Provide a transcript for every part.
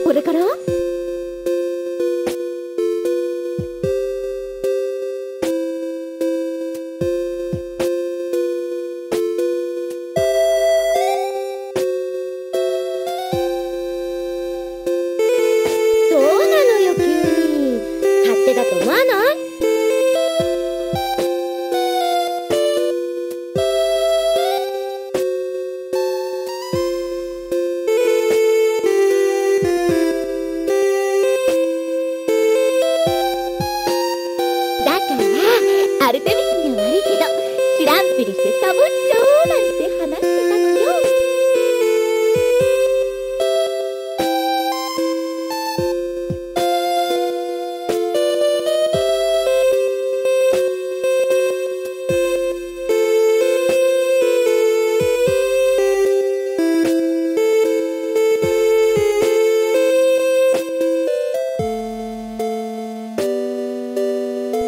これからそうなのよ、急に。勝手だと思わない？だからアルテミスには悪いけど、知らんぷりしてサボっちゃおうなんて話してたのよ。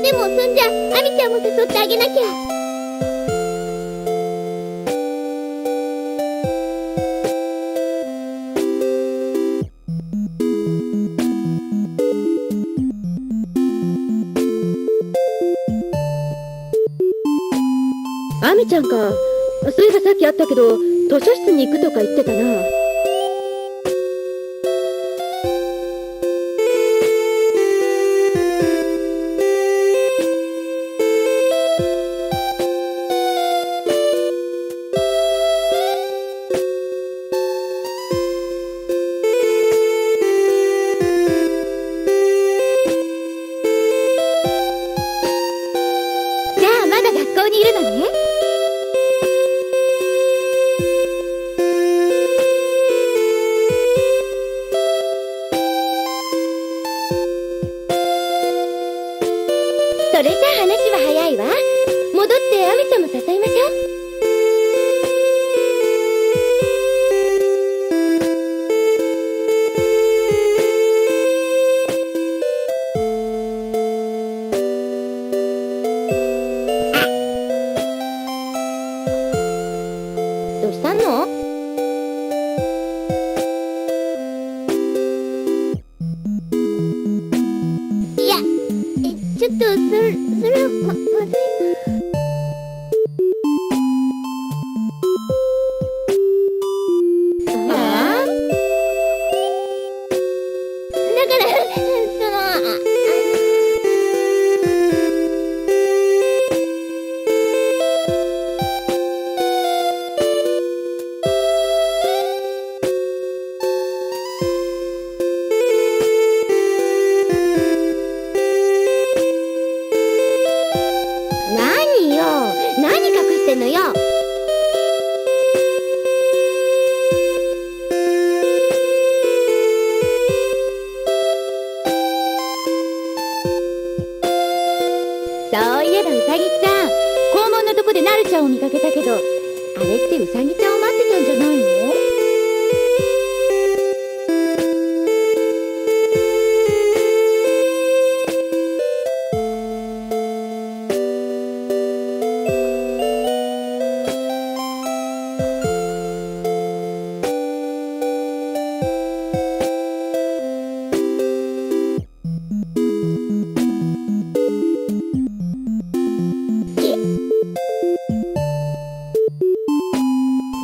でもそんじゃアミちゃんも誘ってあげなきゃ。アミちゃんか。そういえばさっきあったけど、図書室に行くとか言ってたな。じゃあまだ学校にいるのね。それじゃあ話は早いわ。戻ってアミちゃんも誘いましょう。どうしたの？いや、ちょっとそれはまずいな。だから何よ、何隠してんのよ。そういえばウサギちゃん、校門のとこでナルちゃんを見かけたけど、あれってウサギちゃんを待ってたんじゃないの？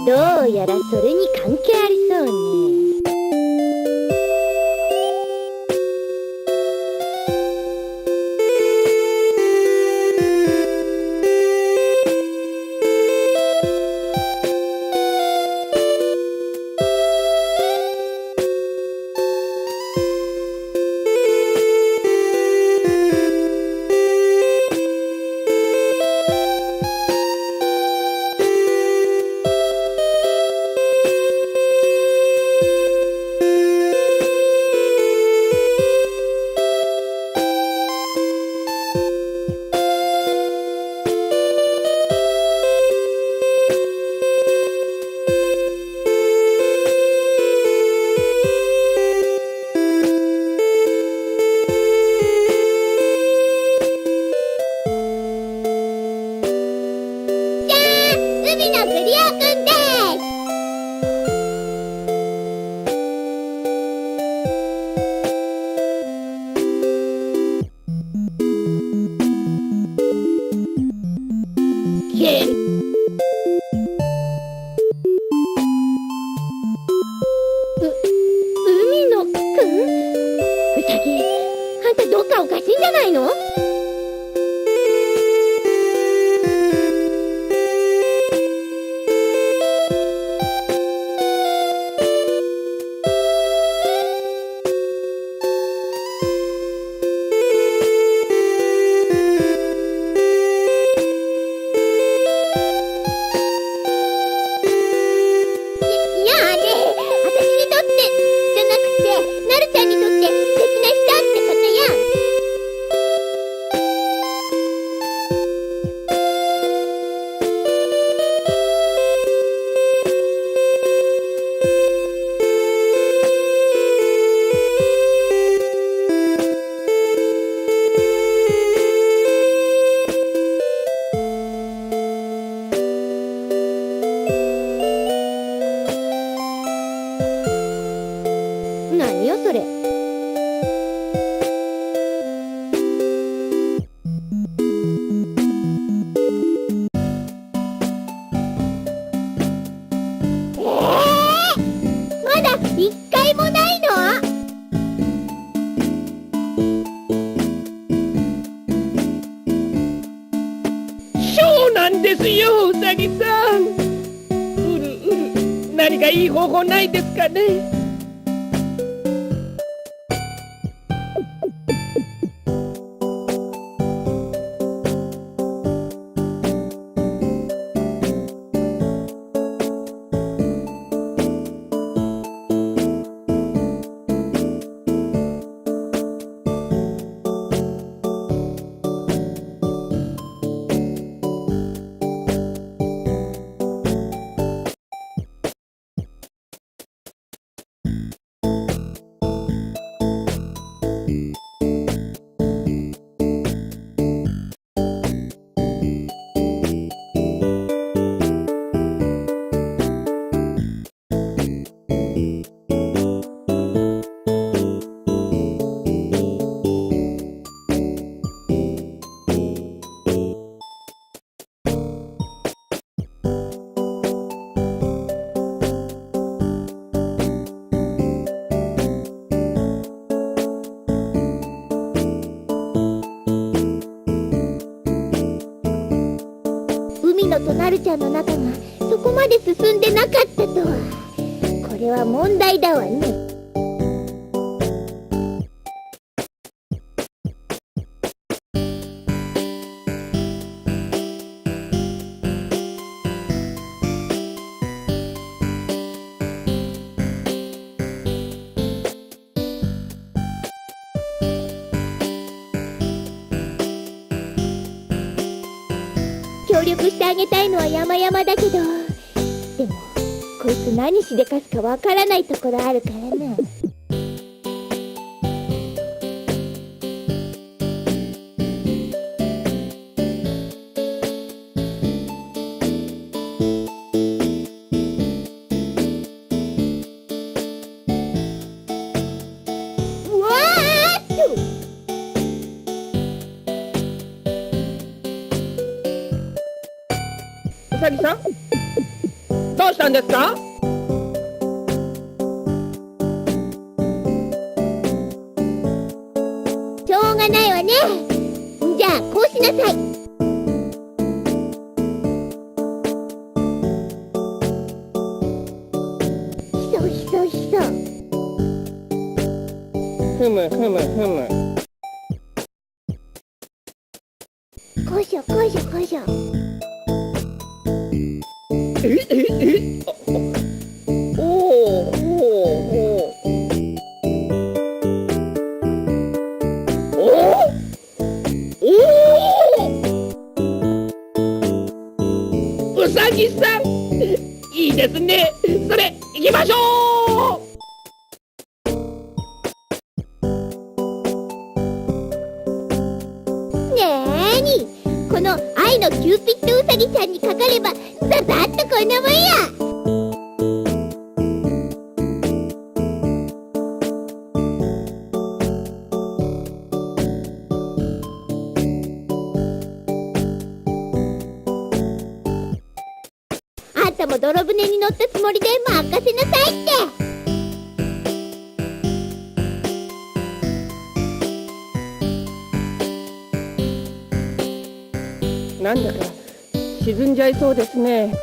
どの？何よそれ。まだ一回もないの？そうなんですよ、うさぎさん。うるうる、何かいい方法ないですかね。海のとなるちゃんの中がそこまで進んでなかったとは。これは問題だわね。協力してあげたいのは山々だけど、でもこいつ何しでかすかわからないところあるからな。うわーっとうさぎさん、どうしたんですか？しょうがないわね。じゃあこうしなさい。ひそひそひそ。ふむふむふむ。こいしょこいしょこいしょ。おおおおうさぎさん、いいですね。それ行きましょう。なーに、この愛のキューピッドウサギちゃんにかかればザザッとこんなもんや。あんたも泥船に乗ったつもりで任せなさいって。なんだか沈んじゃいそうですね。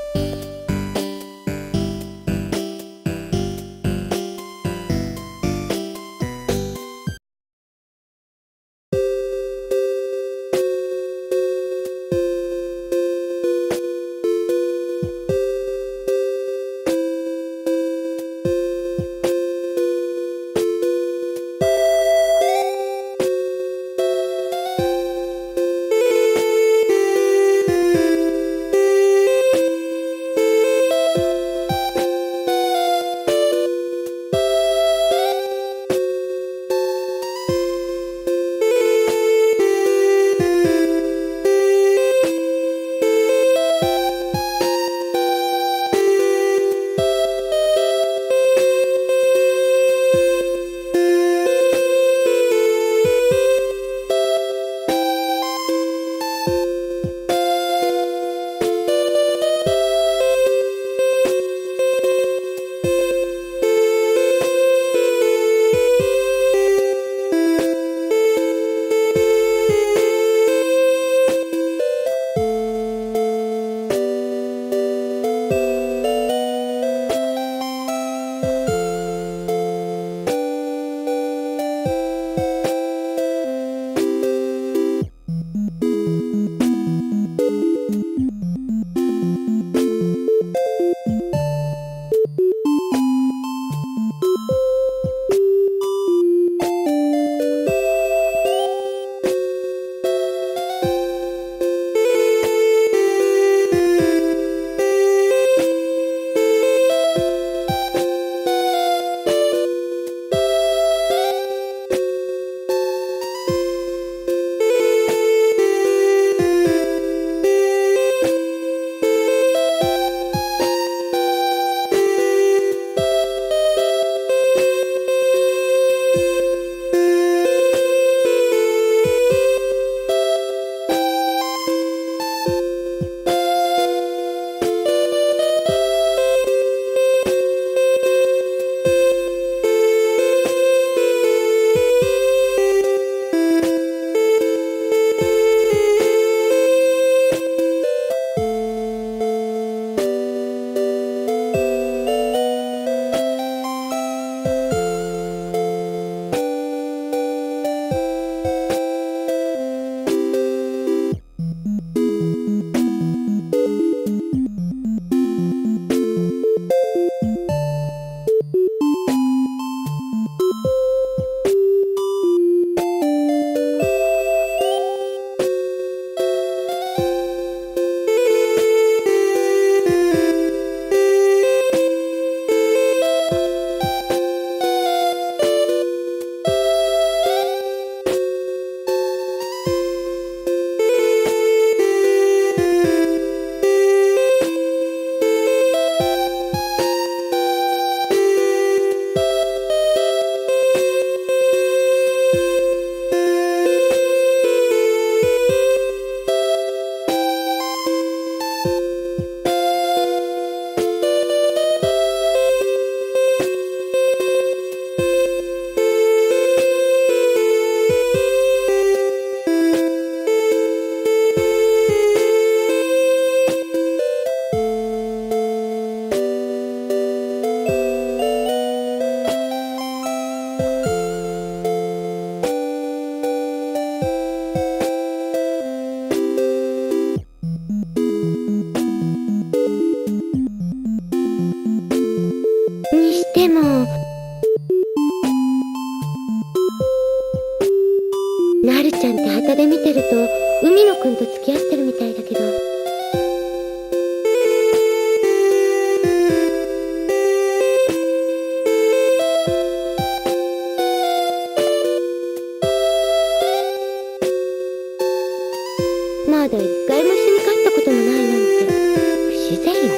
でも、なるちゃんって旗で見てると海野くんと付き合ってるみたいだけど。まだ一回も一緒に帰ったこともないなんて不自然よね。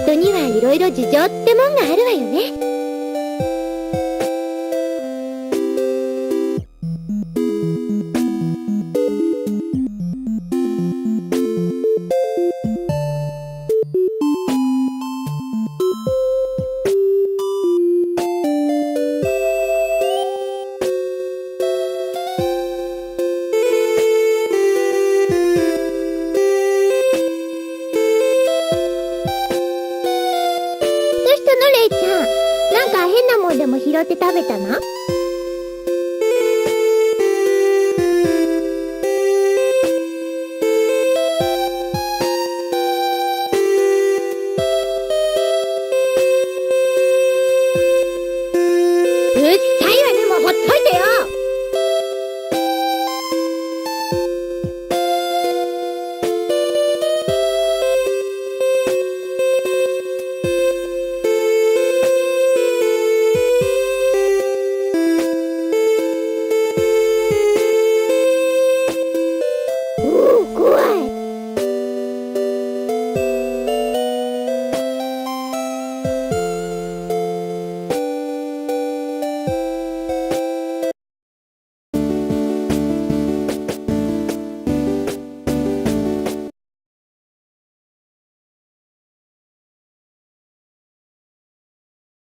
人にはいろいろ事情ってもんがあるわよね。どうしたのレイちゃん。なんか変なもんでも拾って食べたの？